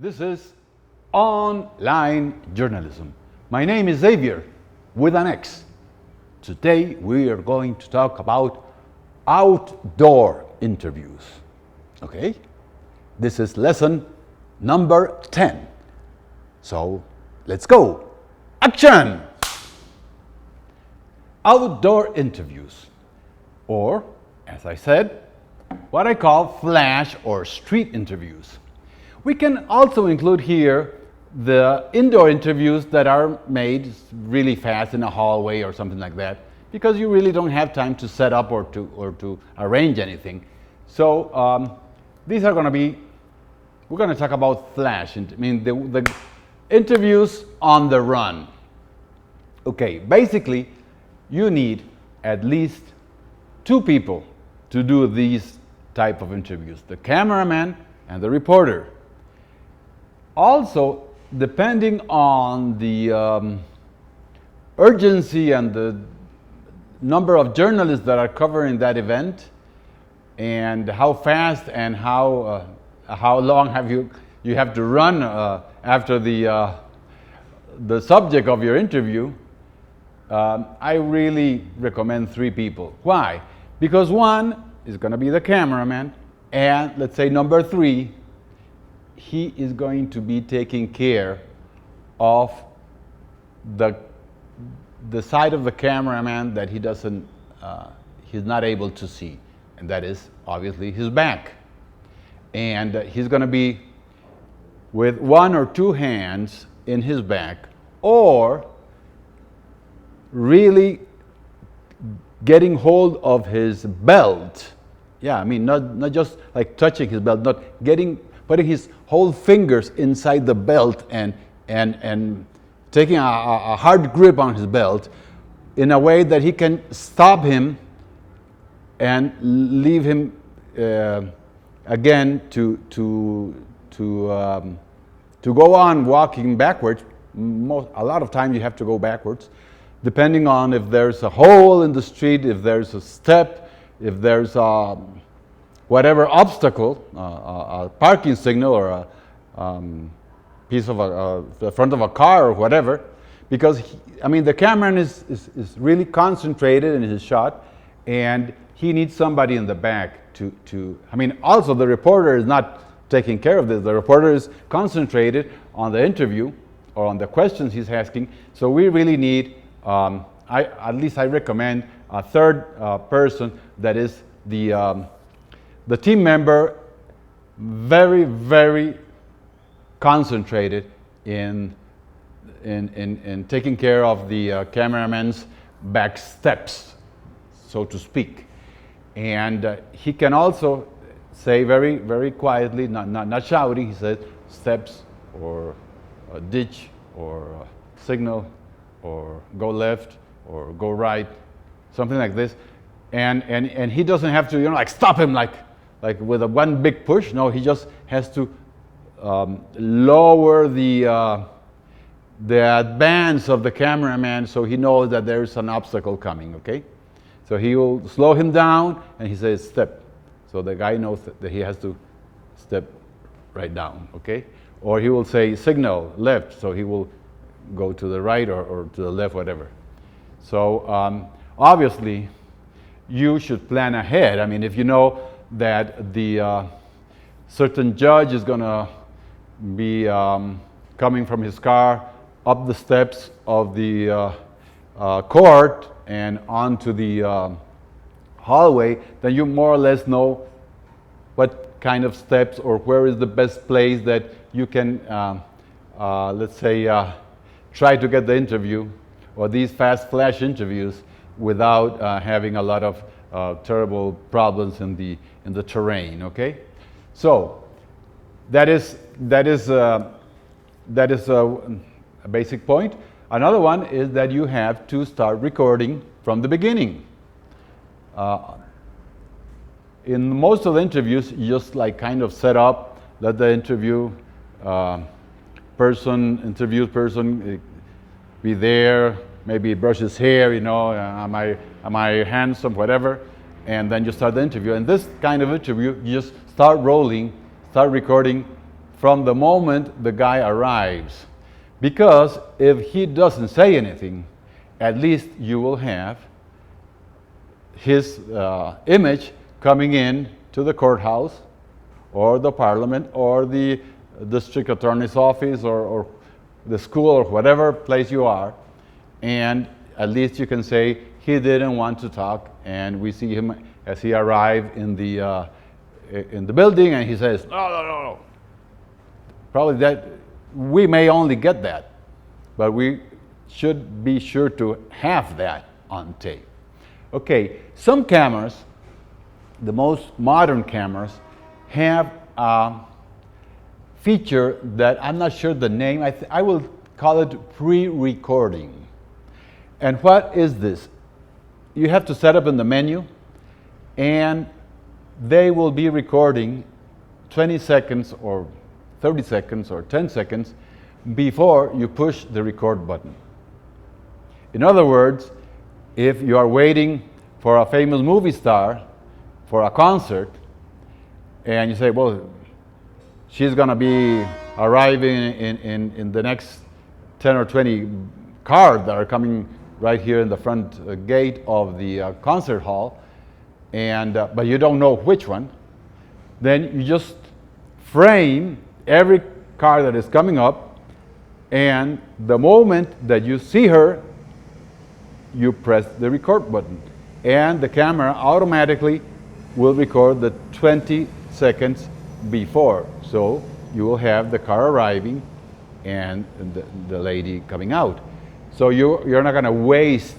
This is online journalism. My name is Xavier with an X. Today we are going to talk about outdoor interviews. Okay? This is lesson number 10. So let's go. Action! Outdoor interviews, or as I said, what I call flash or street interviews. We can also include here the indoor interviews that are made really fast in a hallway or something like that, because you really don't have time to set up or to arrange anything. So these are going to be, we're going to talk about flash, I mean the interviews on the run. Okay, basically you need at least two people to do these type of interviews, the cameraman and the reporter. Also, depending on the urgency and the number of journalists that are covering that event, and how fast and how long you have to run after the subject of your interview, I really recommend three people. Why? Because one is going to be the cameraman, and let's say number three, he is going to be taking care of the side of the cameraman that he's not able to see, and that is obviously his back. And he's going to be with one or two hands in his back, or really getting hold of his belt. Yeah, I mean, not just like touching his belt, not putting his whole fingers inside the belt and taking a hard grip on his belt in a way that he can stop him and leave him again to go on walking backwards. A lot of times you have to go backwards, depending on if there's a hole in the street, if there's a step, if there's whatever obstacle, a parking signal or a piece of the front of a car or whatever, because the cameraman is really concentrated in his shot, and he needs somebody in the back to also the reporter is not taking care of this. The reporter is concentrated on the interview or on the questions he's asking. So we really need, at least I recommend a third person that is the team member, very, very concentrated in taking care of the cameraman's back steps, so to speak. And he can also say very, very quietly, not shouting, he says steps or a ditch or a signal or go left or go right, something like this. And he doesn't have to, stop him like with a one big push. No, he just has to lower the advance of the cameraman so he knows that there's an obstacle coming, okay? So he will slow him down and he says step. So the guy knows that he has to step right down, okay? Or he will say signal left, so he will go to the right or to the left, whatever. So obviously you should plan ahead. If you know that the certain judge is going to be coming from his car up the steps of the court and onto the hallway, then you more or less know what kind of steps or where is the best place that you can, let's say, try to get the interview or these fast flash interviews without having a lot of terrible problems in the terrain. Okay, so that is a basic point. Another one is that you have to start recording from the beginning. In most of the interviews, you just kind of set up, let the interviewed person be there, maybe brush his hair, am I handsome, whatever, and then you start the interview. And this kind of interview, you just start recording from the moment the guy arrives. Because if he doesn't say anything, at least you will have his image coming in to the courthouse or the parliament or the district attorney's office or the school or whatever place you are, and at least you can say he didn't want to talk, and we see him as he arrived in the building and he says, no. Probably that we may only get that, but we should be sure to have that on tape. Okay, some cameras, the most modern cameras, have a feature that I'm not sure the name, I will call it pre-recording. And what is this? You have to set up in the menu, and they will be recording 20 seconds or 30 seconds or 10 seconds before you push the record button. In other words, if you are waiting for a famous movie star for a concert, and you say, well, she's going to be arriving in the next 10 or 20 cars that are coming right here in the front gate of the concert hall, and but you don't know which one, then you just frame every car that is coming up, and the moment that you see her, you press the record button, and the camera automatically will record the 20 seconds before. So you will have the car arriving and the lady coming out. So you're not going to waste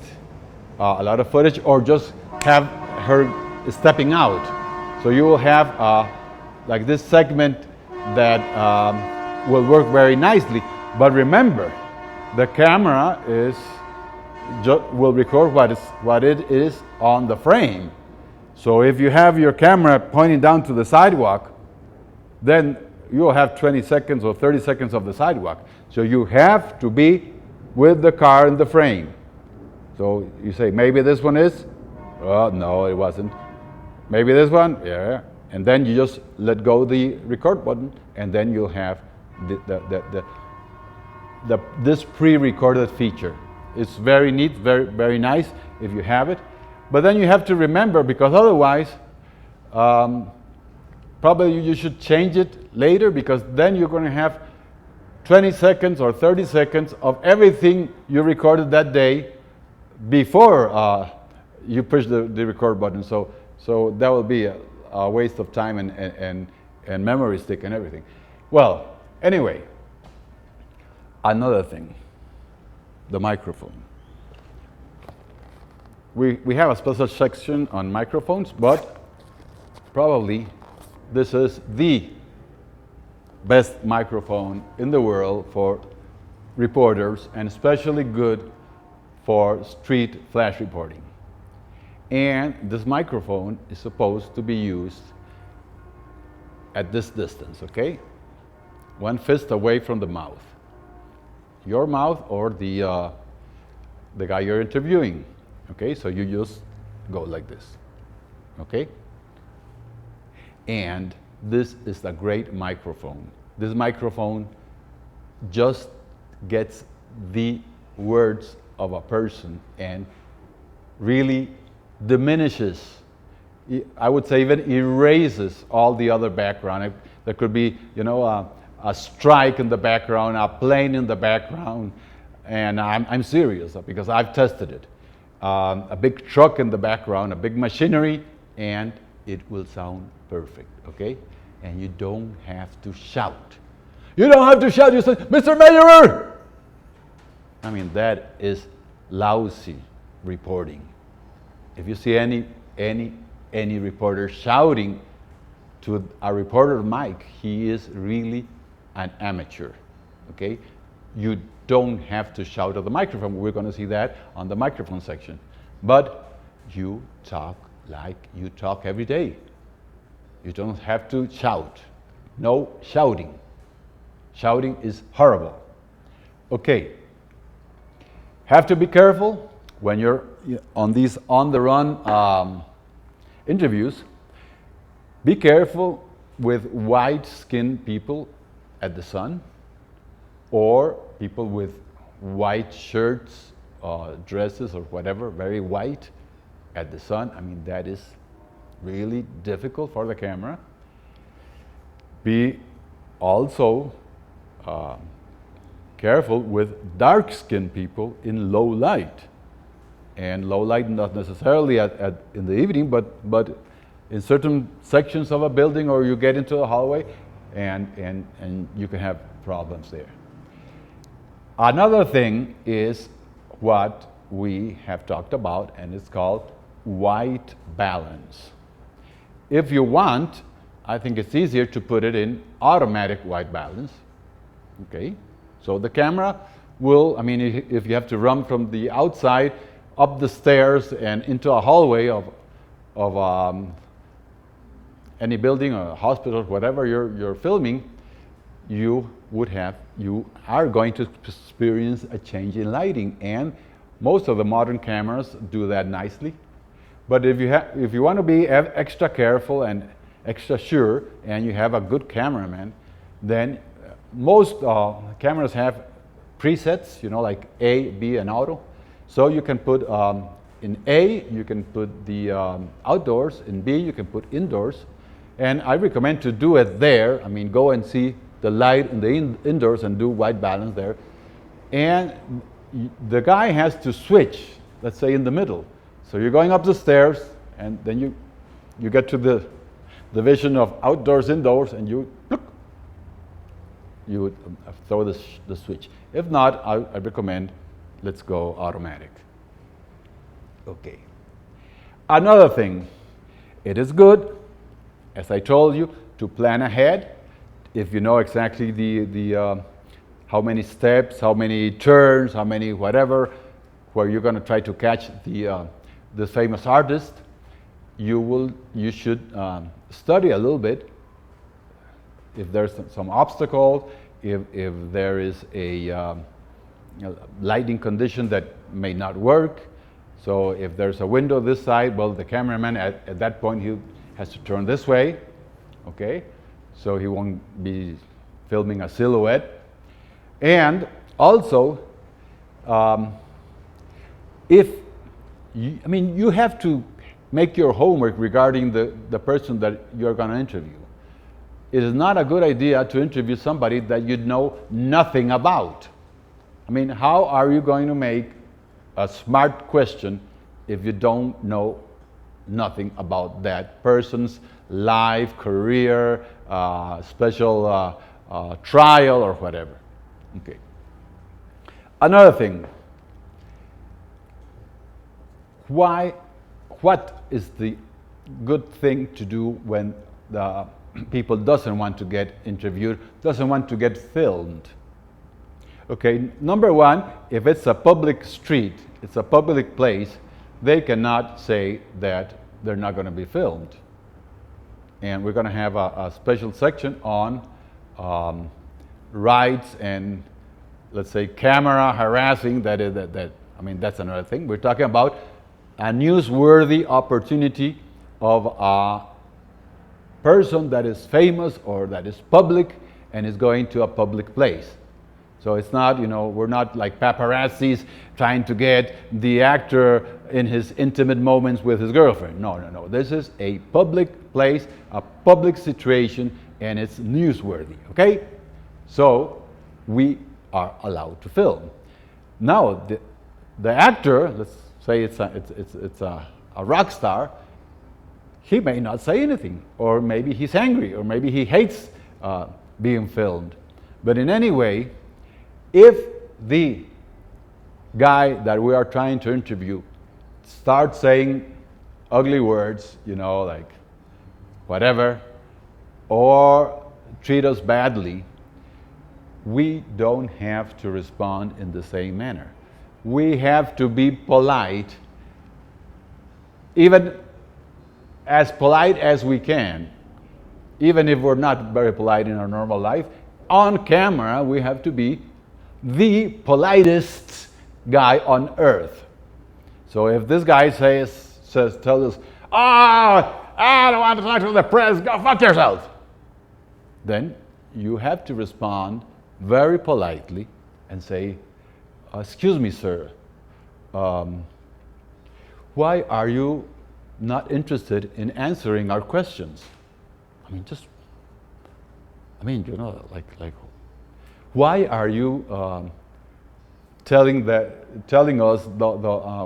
a lot of footage or just have her stepping out. So you will have like this segment that will work very nicely. But remember, the camera will record what it is on the frame. So if you have your camera pointing down to the sidewalk, then you will have 20 seconds or 30 seconds of the sidewalk. So you have to be with the car in the frame. So you say, maybe this one is? Oh, no, it wasn't. Maybe this one? Yeah. And then you just let go the record button, and then you'll have this pre-recorded feature. It's very neat, very, very nice if you have it. But then you have to remember, because otherwise, probably you should change it later, because then you're going to have 20 seconds or 30 seconds of everything you recorded that day before you push the record button. So that will be a waste of time and memory stick and everything. Well, anyway, another thing, the microphone. We have a special section on microphones, but probably this is the best microphone in the world for reporters, and especially good for street flash reporting. And this microphone is supposed to be used at this distance, okay? 1 fist away from the mouth. Your mouth or the guy you're interviewing, okay? So you just go like this, okay? And this is a great microphone. This microphone just gets the words of a person and really diminishes, I would say even erases all the other background. There could be, a strike in the background, a plane in the background, and I'm serious because I've tested it. A big truck in the background, a big machinery, and it will sound perfect, okay? And you don't have to shout. You don't have to shout. You say, Mr. Mayor! I mean, that is lousy reporting. If you see any reporter shouting to a reporter mic, he is really an amateur, okay? You don't have to shout at the microphone. We're going to see that on the microphone section. But you talk like you talk every day. You don't have to shout. No shouting. Shouting is horrible. Okay. Have to be careful when you're on these on-the-run interviews. Be careful with white-skinned people at the sun, or people with white shirts, dresses or whatever, very white at the sun. I mean, that is really difficult for the camera. Be also careful with dark-skinned people in low light. And low light not necessarily in the evening, but in certain sections of a building, or you get into a hallway and you can have problems there. Another thing is what we have talked about, and it's called white balance. If you want, I think it's easier to put it in automatic white balance. Okay, so the camera will, I mean, if you have to run from the outside up the stairs and into a hallway of any building or hospital, whatever you're filming, you are going to experience a change in lighting, and most of the modern cameras do that nicely. But if you want to be extra careful and extra sure, and you have a good cameraman, then most cameras have presets, you know, like A, B, and auto. So you can put in A, you can put the outdoors. In B, you can put indoors. And I recommend to do it there. I mean, go and see the light in the indoors and do white balance there. And the guy has to switch, let's say in the middle. So you're going up the stairs, and then you get to the vision of outdoors, indoors, and you would throw the switch. If not, I recommend let's go automatic. Okay. Another thing, it is good, as I told you, to plan ahead. If you know exactly the how many steps, how many turns, how many whatever, where you're going to try to catch the famous artist, you should study a little bit. If there's some obstacle, if there is a lighting condition that may not work. So if there's a window this side, well, the cameraman at that point, he has to turn this way, okay? So he won't be filming a silhouette. And also, you have to make your homework regarding the person that you're going to interview. It is not a good idea to interview somebody that you know nothing about. I mean, how are you going to make a smart question if you don't know nothing about that person's life, career, special trial, or whatever? Okay. Another thing, what is the good thing to do when the people doesn't want to get interviewed, doesn't want to get filmed? Okay, number one, if it's a public street, it's a public place, they cannot say that they're not going to be filmed. And we're going to have a special section on rights and, let's say, camera harassing. I mean, that's another thing. We're talking about a newsworthy opportunity of a person that is famous or that is public and is going to a public place. So it's not, we're not like paparazzis trying to get the actor in his intimate moments with his girlfriend. No. This is a public place, a public situation, and it's newsworthy, okay? So we are allowed to film. Now, the actor, let's say it's a rock star, he may not say anything, or maybe he's angry, or maybe he hates being filmed. But in any way, if the guy that we are trying to interview starts saying ugly words, like whatever, or treat us badly, we don't have to respond in the same manner. We have to be polite, even as polite as we can, even if we're not very polite in our normal life. On camera, we have to be the politest guy on earth. So if this guy tells us, I don't want to talk to the press, go fuck yourself, then you have to respond very politely and say, excuse me, sir, why are you not interested in answering our questions? Like, why are you telling us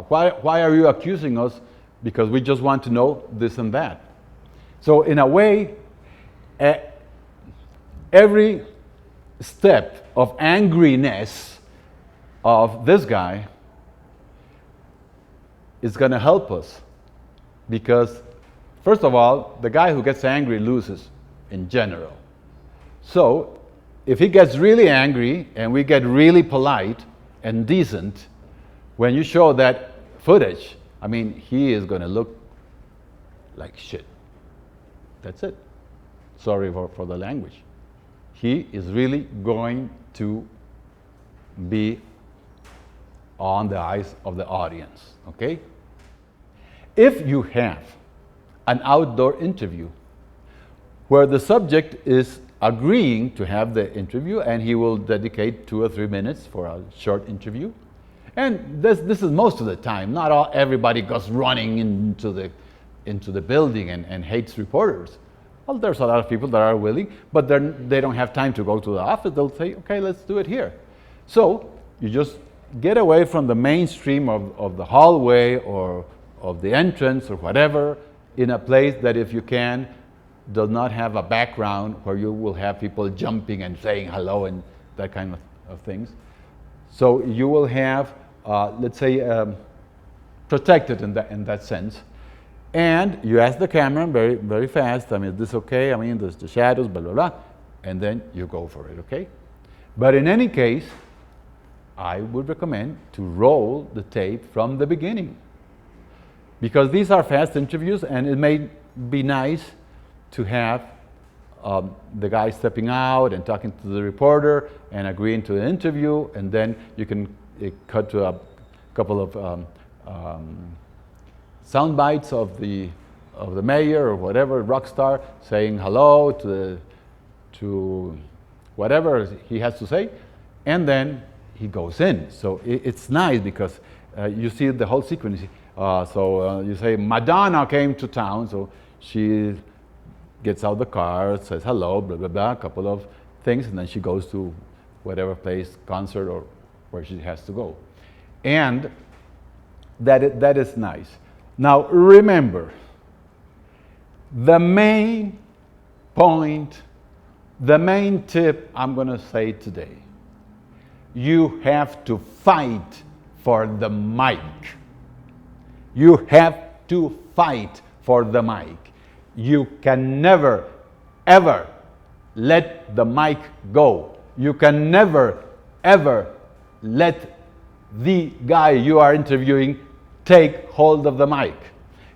why are you accusing us because we just want to know this and that? So in a way, every step of angriness of this guy is going to help us, because first of all, the guy who gets angry loses in general. So if he gets really angry and we get really polite and decent, when you show that footage, he is going to look like shit. That's it. Sorry for the language. He is really going to be on the eyes of the audience, okay? If you have an outdoor interview where the subject is agreeing to have the interview and he will dedicate 2 or 3 minutes for a short interview, and this is most of the time, not everybody goes running into the building and hates reporters. Well, there's a lot of people that are willing, but they don't have time to go to the office. They'll say, okay, let's do it here. So you just get away from the mainstream of the hallway or of the entrance or whatever, in a place that, if you can, does not have a background where you will have people jumping and saying hello and that kind of things. So you will have, let's say, protected in that sense. And you ask the camera very, very fast, is this okay? There's the shadows, blah, blah, blah. And then you go for it, okay? But in any case, I would recommend to roll the tape from the beginning, because these are fast interviews, and it may be nice to have the guy stepping out and talking to the reporter and agreeing to the interview, and then you can cut to a couple of sound bites of the mayor or whatever rock star saying hello to whatever he has to say, and then he goes in. So it's nice because you see the whole sequence. So you say Madonna came to town, so she gets out the car, says hello, blah, blah, blah, a couple of things, and then she goes to whatever place, concert, or where she has to go. And that is nice. Now remember, the main point, the main tip I'm going to say today, you have to fight for the mic. You have to fight for the mic. You can never, ever let the mic go. You can never, ever let the guy you are interviewing take hold of the mic.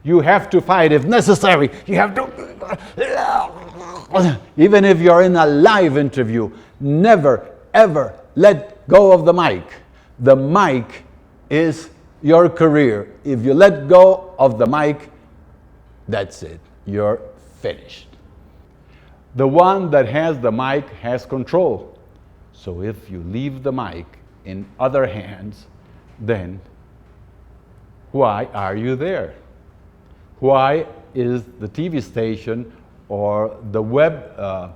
You have to fight if necessary. You have to, even if you're in a live interview, never, ever let go of the mic. The mic is your career. If you let go of the mic, that's it. You're finished. The one that has the mic has control. So if you leave the mic in other hands, then why are you there? Why is the TV station or the web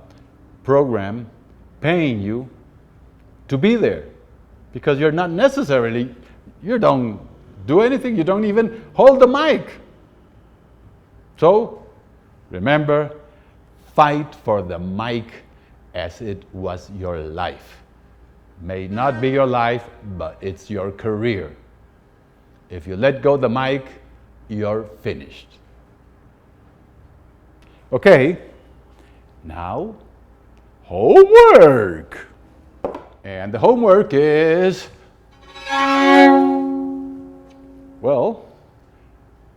program paying you to be there? Because you're not necessarily, you don't do anything, you don't even hold the mic. So remember, fight for the mic as it was your life. May not be your life, but it's your career. If you let go the mic, you're finished. Okay, now homework. And the homework is, well,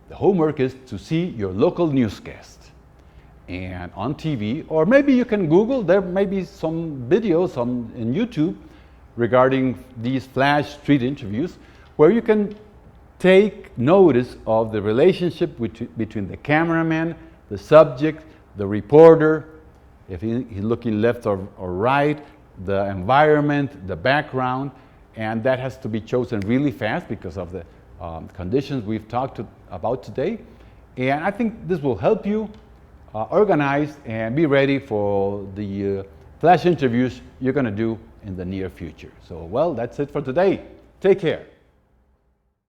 the homework is to see your local newscast and on TV, or maybe you can Google. There may be some videos on YouTube regarding these flash street interviews where you can take notice of the relationship between the cameraman, the subject, the reporter, if he's looking left or right, the environment, the background, and that has to be chosen really fast because of the conditions we've talked about today. And I think this will help you organize and be ready for the flash interviews you're going to do in the near future. So, well, that's it for today. Take care.